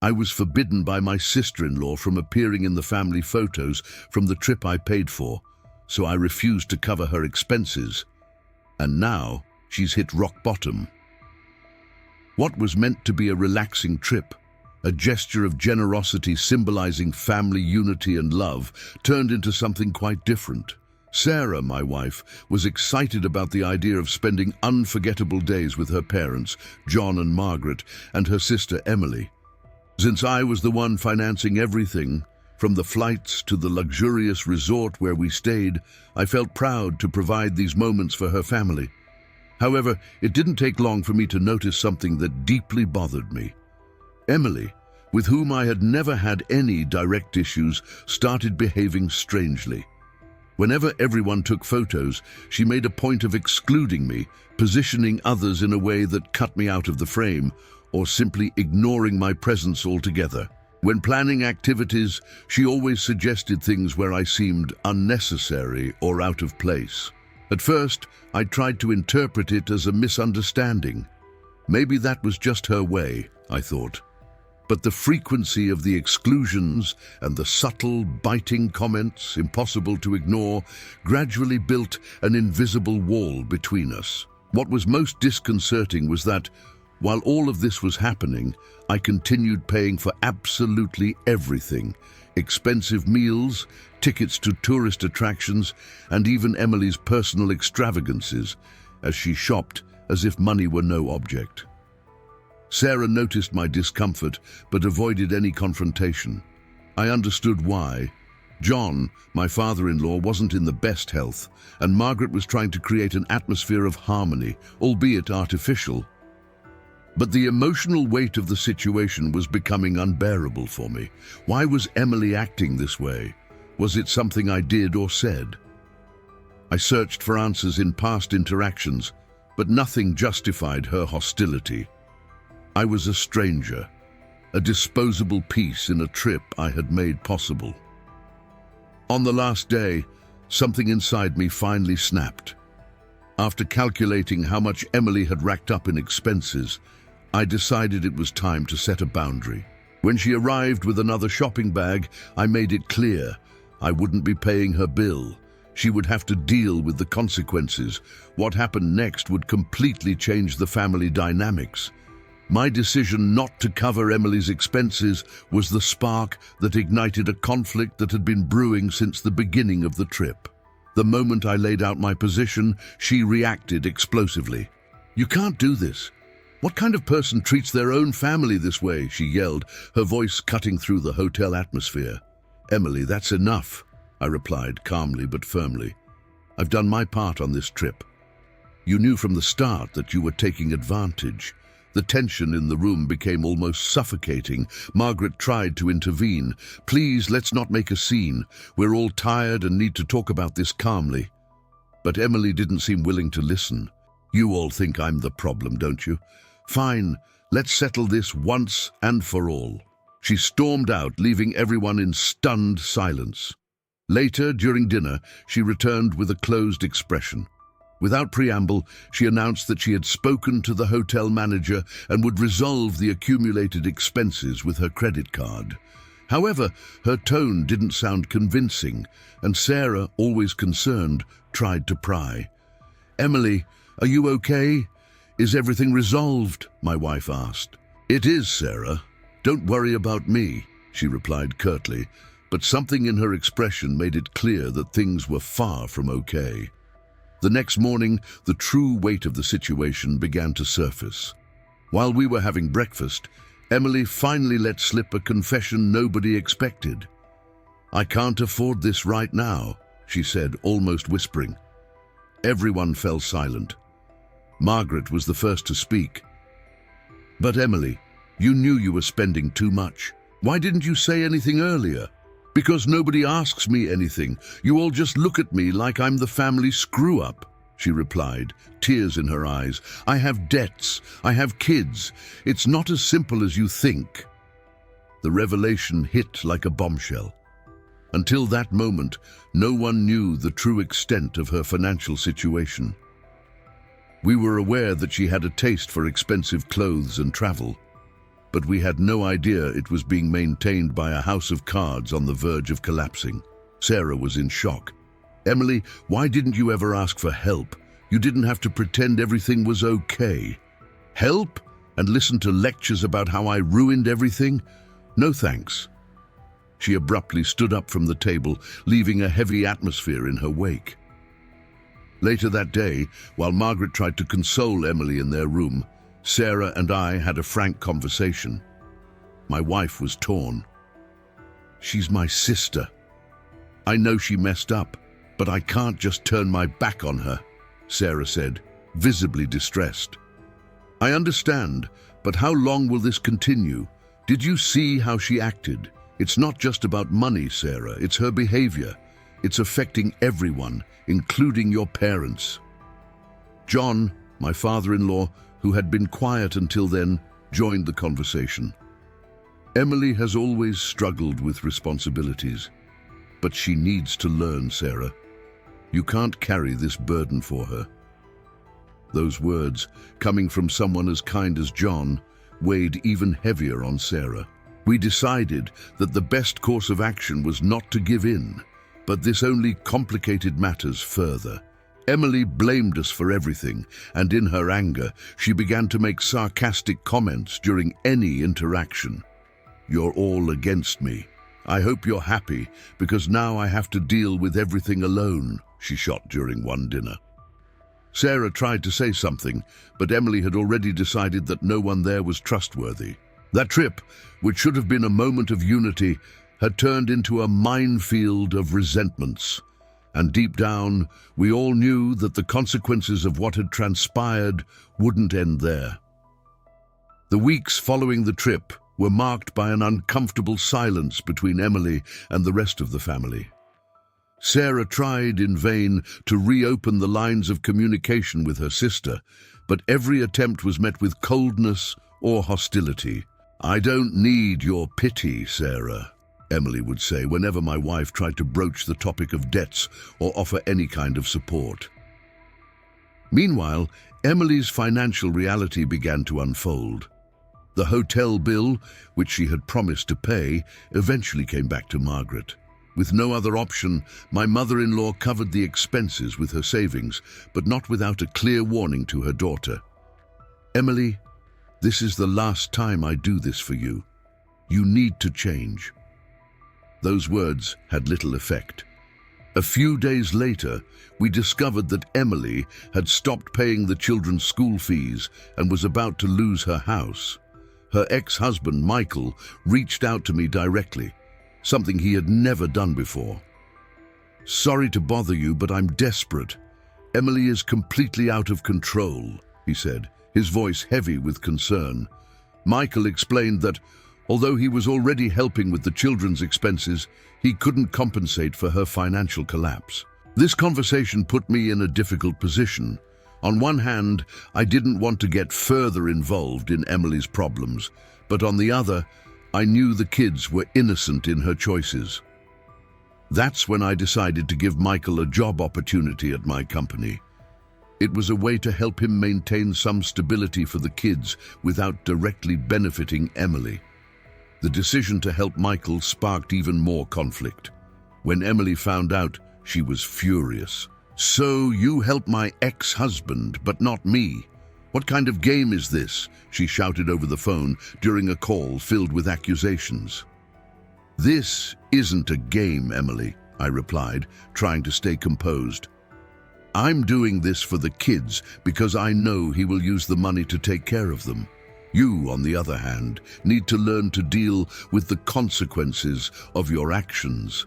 I was forbidden by my sister-in-law from appearing in the family photos from the trip I paid for, so I refused to cover her expenses. And now she's hit rock bottom. What was meant to be a relaxing trip, a gesture of generosity symbolizing family unity and love, turned into something quite different. Sarah, my wife, was excited about the idea of spending unforgettable days with her parents, John and Margaret, and her sister Emily. Since I was the one financing everything, from the flights to the luxurious resort where we stayed, I felt proud to provide these moments for her family. However, it didn't take long for me to notice something that deeply bothered me. Emily, with whom I had never had any direct issues, started behaving strangely. Whenever everyone took photos, she made a point of excluding me, positioning others in a way that cut me out of the frame, or simply ignoring my presence altogether. When planning activities, she always suggested things where I seemed unnecessary or out of place. At first, I tried to interpret it as a misunderstanding. Maybe that was just her way, I thought. But the frequency of the exclusions and the subtle, biting comments, impossible to ignore, gradually built an invisible wall between us. What was most disconcerting was that, while all of this was happening, I continued paying for absolutely everything: expensive meals, tickets to tourist attractions, and even Emily's personal extravagances, as she shopped as if money were no object. Sarah noticed my discomfort, but avoided any confrontation. I understood why. John, my father-in-law, wasn't in the best health, and Margaret was trying to create an atmosphere of harmony, albeit artificial. But the emotional weight of the situation was becoming unbearable for me. Why was Emily acting this way? Was it something I did or said? I searched for answers in past interactions, but nothing justified her hostility. I was a stranger, a disposable piece in a trip I had made possible. On the last day, something inside me finally snapped. After calculating how much Emily had racked up in expenses, I decided it was time to set a boundary. When she arrived with another shopping bag, I made it clear I wouldn't be paying her bill. She would have to deal with the consequences. What happened next would completely change the family dynamics. My decision not to cover Emily's expenses was the spark that ignited a conflict that had been brewing since the beginning of the trip. The moment I laid out my position, she reacted explosively. "You can't do this. What kind of person treats their own family this way?" she yelled, her voice cutting through the hotel atmosphere. "Emily, that's enough," I replied calmly but firmly. "I've done my part on this trip. You knew from the start that you were taking advantage." The tension in the room became almost suffocating. Margaret tried to intervene. "Please, let's not make a scene. We're all tired and need to talk about this calmly." But Emily didn't seem willing to listen. "You all think I'm the problem, don't you? Fine, let's settle this once and for all." She stormed out, leaving everyone in stunned silence. Later, during dinner, she returned with a closed expression. Without preamble, she announced that she had spoken to the hotel manager and would resolve the accumulated expenses with her credit card. However, her tone didn't sound convincing, and Sarah, always concerned, tried to pry. "Emily, are you okay? Is everything resolved?" my wife asked. "It is, Sarah. Don't worry about me," she replied curtly, but something in her expression made it clear that things were far from okay. The next morning, the true weight of the situation began to surface. While we were having breakfast, Emily finally let slip a confession nobody expected. "I can't afford this right now," she said, almost whispering. Everyone fell silent. Margaret was the first to speak. "But Emily, you knew you were spending too much. Why didn't you say anything earlier?" "Because nobody asks me anything. You all just look at me like I'm the family screw-up," she replied, tears in her eyes. "I have debts. I have kids. It's not as simple as you think." The revelation hit like a bombshell. Until that moment, no one knew the true extent of her financial situation. We were aware that she had a taste for expensive clothes and travel, but we had no idea it was being maintained by a house of cards on the verge of collapsing. Sarah was in shock. "Emily, why didn't you ever ask for help? You didn't have to pretend everything was okay." "Help? And listen to lectures about how I ruined everything? No thanks." She abruptly stood up from the table, leaving a heavy atmosphere in her wake. Later that day, while Margaret tried to console Emily in their room, Sarah and I had a frank conversation. My wife was torn. "She's my sister. I know she messed up, but I can't just turn my back on her," Sarah said, visibly distressed. "I understand, but how long will this continue? Did you see how she acted? It's not just about money, Sarah. It's her behavior. It's affecting everyone, including your parents." John, my father-in-law, who had been quiet until then, joined the conversation. "Emily has always struggled with responsibilities, but she needs to learn, Sarah. You can't carry this burden for her." Those words, coming from someone as kind as John, weighed even heavier on Sarah. We decided that the best course of action was not to give in, but this only complicated matters further. Emily blamed us for everything, and in her anger, she began to make sarcastic comments during any interaction. "You're all against me. I hope you're happy, because now I have to deal with everything alone," she shot during one dinner. Sarah tried to say something, but Emily had already decided that no one there was trustworthy. That trip, which should have been a moment of unity, had turned into a minefield of resentments. And deep down, we all knew that the consequences of what had transpired wouldn't end there. The weeks following the trip were marked by an uncomfortable silence between Emily and the rest of the family. Sarah tried in vain to reopen the lines of communication with her sister, but every attempt was met with coldness or hostility. "I don't need your pity, Sarah," Emily would say whenever my wife tried to broach the topic of debts or offer any kind of support. Meanwhile, Emily's financial reality began to unfold. The hotel bill, which she had promised to pay, eventually came back to Margaret. With no other option, my mother-in-law covered the expenses with her savings, but not without a clear warning to her daughter. "Emily, this is the last time I do this for you. You need to change." Those words had little effect. A few days later, we discovered that Emily had stopped paying the children's school fees and was about to lose her house. Her ex-husband, Michael, reached out to me directly, something he had never done before. "Sorry to bother you, but I'm desperate. Emily is completely out of control," he said, his voice heavy with concern. Michael explained that, although he was already helping with the children's expenses, he couldn't compensate for her financial collapse. This conversation put me in a difficult position. On one hand, I didn't want to get further involved in Emily's problems, but on the other, I knew the kids were innocent in her choices. That's when I decided to give Michael a job opportunity at my company. It was a way to help him maintain some stability for the kids without directly benefiting Emily. The decision to help Michael sparked even more conflict. When Emily found out, she was furious. "So you help my ex-husband, but not me? What kind of game is this?" she shouted over the phone during a call filled with accusations. "This isn't a game, Emily," I replied, trying to stay composed. "I'm doing this for the kids because I know he will use the money to take care of them. You, on the other hand, need to learn to deal with the consequences of your actions."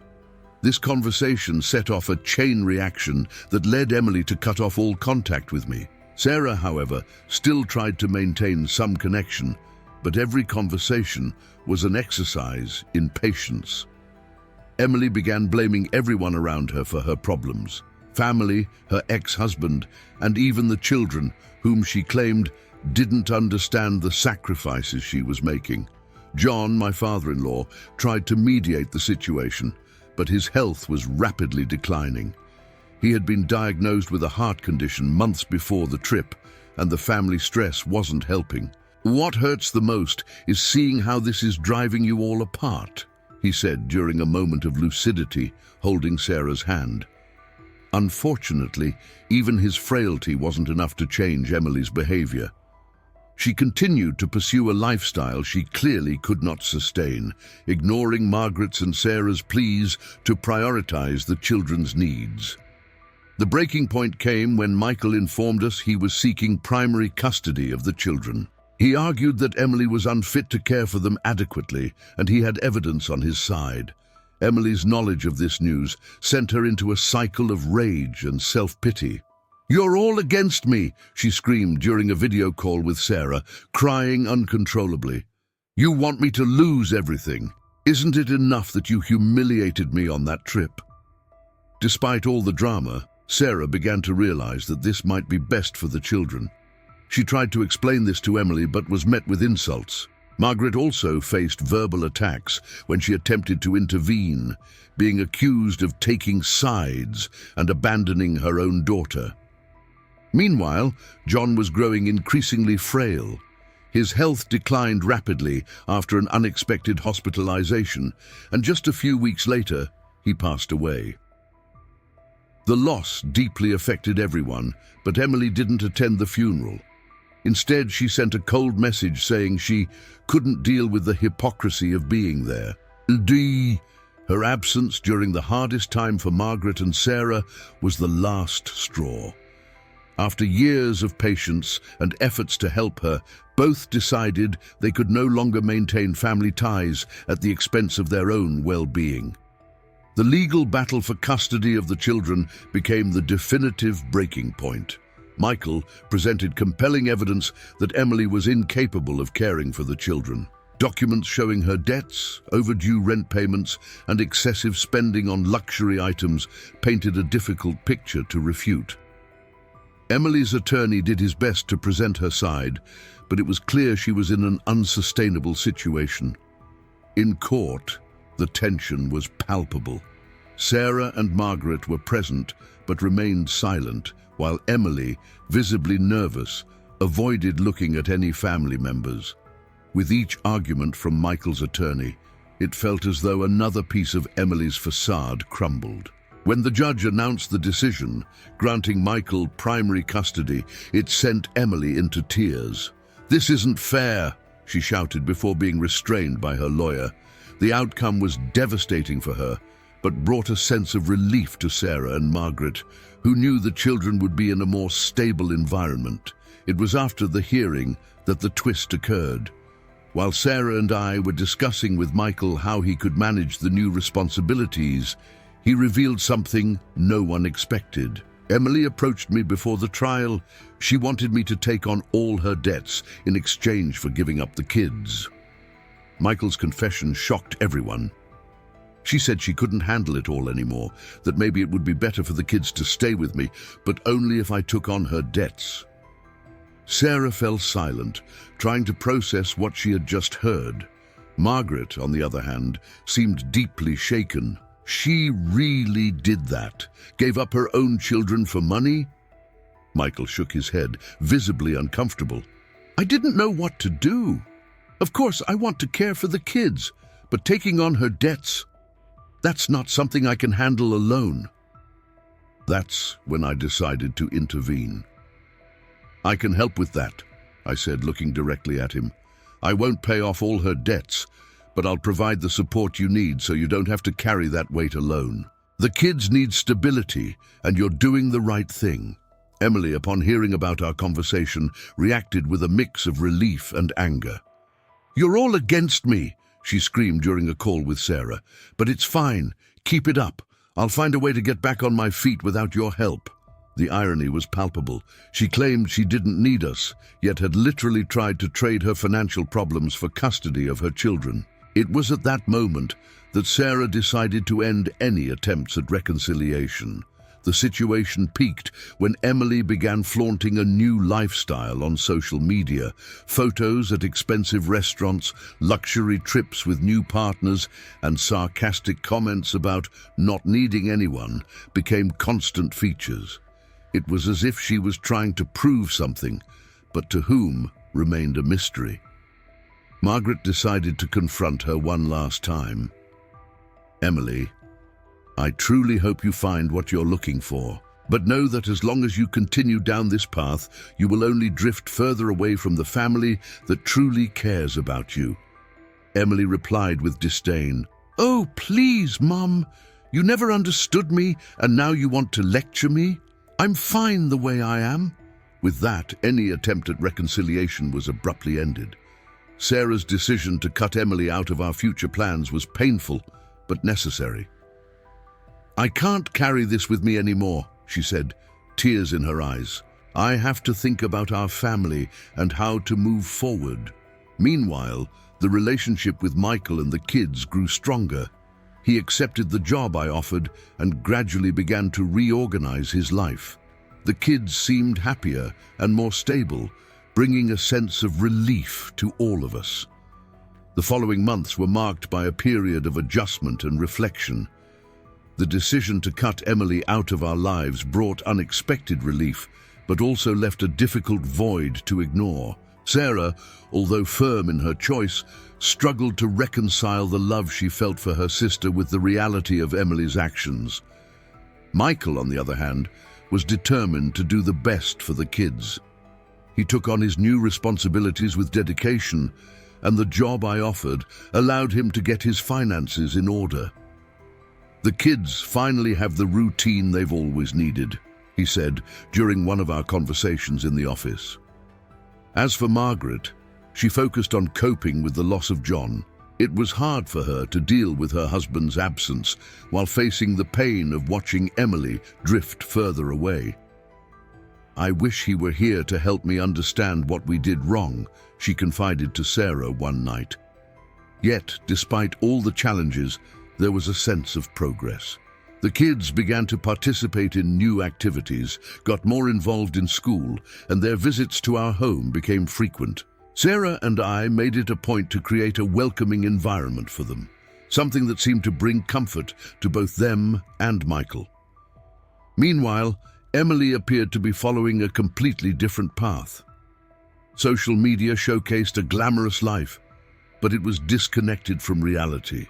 This conversation set off a chain reaction that led Emily to cut off all contact with me. Sarah, however, still tried to maintain some connection, but every conversation was an exercise in patience. Emily began blaming everyone around her for her problems: family, her ex-husband, and even the children, whom she claimed didn't understand the sacrifices she was making. John, my father-in-law, tried to mediate the situation, but his health was rapidly declining. He had been diagnosed with a heart condition months before the trip, and the family stress wasn't helping. "What hurts the most is seeing how this is driving you all apart," he said during a moment of lucidity, holding Sarah's hand. Unfortunately, even his frailty wasn't enough to change Emily's behavior. She continued to pursue a lifestyle she clearly could not sustain, ignoring Margaret's and Sarah's pleas to prioritize the children's needs. The breaking point came when Michael informed us he was seeking primary custody of the children. He argued that Emily was unfit to care for them adequately, and he had evidence on his side. Emily's knowledge of this news sent her into a cycle of rage and self-pity. "You're all against me," she screamed during a video call with Sarah, crying uncontrollably. "You want me to lose everything. Isn't it enough that you humiliated me on that trip?" Despite all the drama, Sarah began to realize that this might be best for the children. She tried to explain this to Emily but was met with insults. Margaret also faced verbal attacks when she attempted to intervene, being accused of taking sides and abandoning her own daughter. Meanwhile, John was growing increasingly frail. His health declined rapidly after an unexpected hospitalization, and just a few weeks later, he passed away. The loss deeply affected everyone, but Emily didn't attend the funeral. Instead, she sent a cold message saying she couldn't deal with the hypocrisy of being there. Her absence during the hardest time for Margaret and Sarah was the last straw. After years of patience and efforts to help her, both decided they could no longer maintain family ties at the expense of their own well-being. The legal battle for custody of the children became the definitive breaking point. Michael presented compelling evidence that Emily was incapable of caring for the children. Documents showing her debts, overdue rent payments, and excessive spending on luxury items painted a difficult picture to refute. Emily's attorney did his best to present her side, but it was clear she was in an unsustainable situation. In court, the tension was palpable. Sarah and Margaret were present but remained silent, while Emily, visibly nervous, avoided looking at any family members. With each argument from Michael's attorney, it felt as though another piece of Emily's facade crumbled. When the judge announced the decision, granting Michael primary custody, it sent Emily into tears. "This isn't fair," she shouted before being restrained by her lawyer. The outcome was devastating for her, but brought a sense of relief to Sarah and Margaret, who knew the children would be in a more stable environment. It was after the hearing that the twist occurred. While Sarah and I were discussing with Michael how he could manage the new responsibilities, he revealed something no one expected. "Emily approached me before the trial. She wanted me to take on all her debts in exchange for giving up the kids." Michael's confession shocked everyone. She said she couldn't handle it all anymore, that maybe it would be better for the kids to stay with me, but only if I took on her debts. Sarah fell silent, trying to process what she had just heard. Margaret, on the other hand, seemed deeply shaken. She really did that? Gave up her own children for money? Michael shook his head, visibly uncomfortable. "I didn't know what to do. Of course, I want to care for the kids, but taking on her debts, that's not something I can handle alone." That's when I decided to intervene. "I can help with that," I said, looking directly at him. "I won't pay off all her debts, but I'll provide the support you need so you don't have to carry that weight alone. The kids need stability, and you're doing the right thing." Emily, upon hearing about our conversation, reacted with a mix of relief and anger. "You're all against me," she screamed during a call with Sarah. "But it's fine. Keep it up. I'll find a way to get back on my feet without your help." The irony was palpable. She claimed she didn't need us, yet had literally tried to trade her financial problems for custody of her children. It was at that moment that Sarah decided to end any attempts at reconciliation. The situation peaked when Emily began flaunting a new lifestyle on social media. Photos at expensive restaurants, luxury trips with new partners, and sarcastic comments about not needing anyone became constant features. It was as if she was trying to prove something, but to whom remained a mystery. Margaret decided to confront her one last time. "Emily, I truly hope you find what you're looking for, but know that as long as you continue down this path, you will only drift further away from the family that truly cares about you." Emily replied with disdain. "Oh, please, Mum. You never understood me, and now you want to lecture me? I'm fine the way I am." With that, any attempt at reconciliation was abruptly ended. Sarah's decision to cut Emily out of our future plans was painful, but necessary. "I can't carry this with me anymore," she said, tears in her eyes. "I have to think about our family and how to move forward." Meanwhile, the relationship with Michael and the kids grew stronger. He accepted the job I offered and gradually began to reorganize his life. The kids seemed happier and more stable, bringing a sense of relief to all of us. The following months were marked by a period of adjustment and reflection. The decision to cut Emily out of our lives brought unexpected relief, but also left a difficult void to ignore. Sarah, although firm in her choice, struggled to reconcile the love she felt for her sister with the reality of Emily's actions. Michael, on the other hand, was determined to do the best for the kids. He took on his new responsibilities with dedication, and the job I offered allowed him to get his finances in order. "The kids finally have the routine they've always needed," he said during one of our conversations in the office. As for Margaret, she focused on coping with the loss of John. It was hard for her to deal with her husband's absence while facing the pain of watching Emily drift further away. "I wish he were here to help me understand what we did wrong," she confided to Sarah one night. Yet, despite all the challenges, there was a sense of progress. The kids began to participate in new activities, got more involved in school, and their visits to our home became frequent. Sarah and I made it a point to create a welcoming environment for them, something that seemed to bring comfort to both them and Michael. Meanwhile, Emily appeared to be following a completely different path. Social media showcased a glamorous life, but it was disconnected from reality.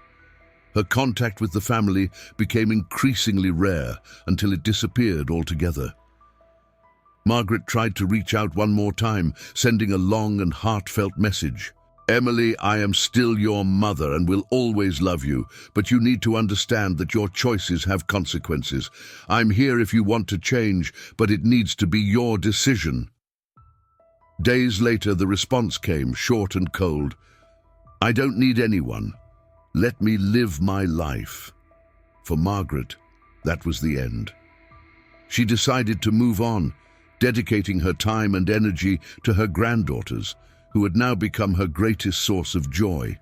Her contact with the family became increasingly rare until it disappeared altogether. Margaret tried to reach out one more time, sending a long and heartfelt message. "Emily, I am still your mother and will always love you, but you need to understand that your choices have consequences. I'm here if you want to change, but it needs to be your decision." Days later, the response came, short and cold. "I don't need anyone. Let me live my life." For Margaret, that was the end. She decided to move on, dedicating her time and energy to her granddaughters, who had now become her greatest source of joy.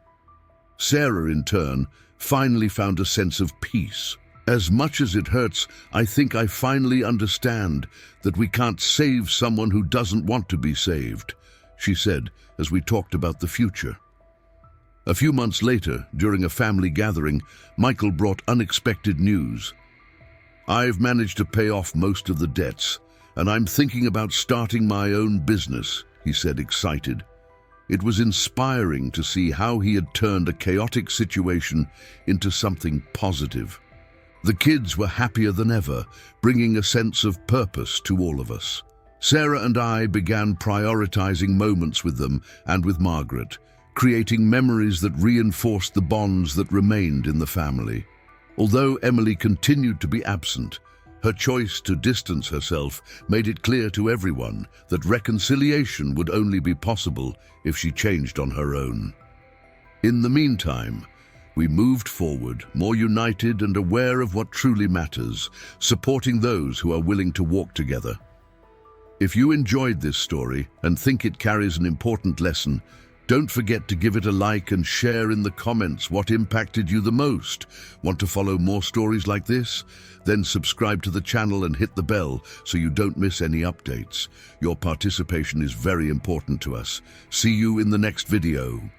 Sarah, in turn, finally found a sense of peace. "As much as it hurts, I think I finally understand that we can't save someone who doesn't want to be saved," she said as we talked about the future. A few months later, during a family gathering, Michael brought unexpected news. "I've managed to pay off most of the debts, and I'm thinking about starting my own business," he said, excited. It was inspiring to see how he had turned a chaotic situation into something positive. The kids were happier than ever, bringing a sense of purpose to all of us. Sarah and I began prioritizing moments with them and with Margaret, creating memories that reinforced the bonds that remained in the family. Although Emily continued to be absent, her choice to distance herself made it clear to everyone that reconciliation would only be possible if she changed on her own. In the meantime, we moved forward, more united and aware of what truly matters, supporting those who are willing to walk together. If you enjoyed this story and think it carries an important lesson, don't forget to give it a like and share in the comments what impacted you the most. Want to follow more stories like this? Then subscribe to the channel and hit the bell so you don't miss any updates. Your participation is very important to us. See you in the next video.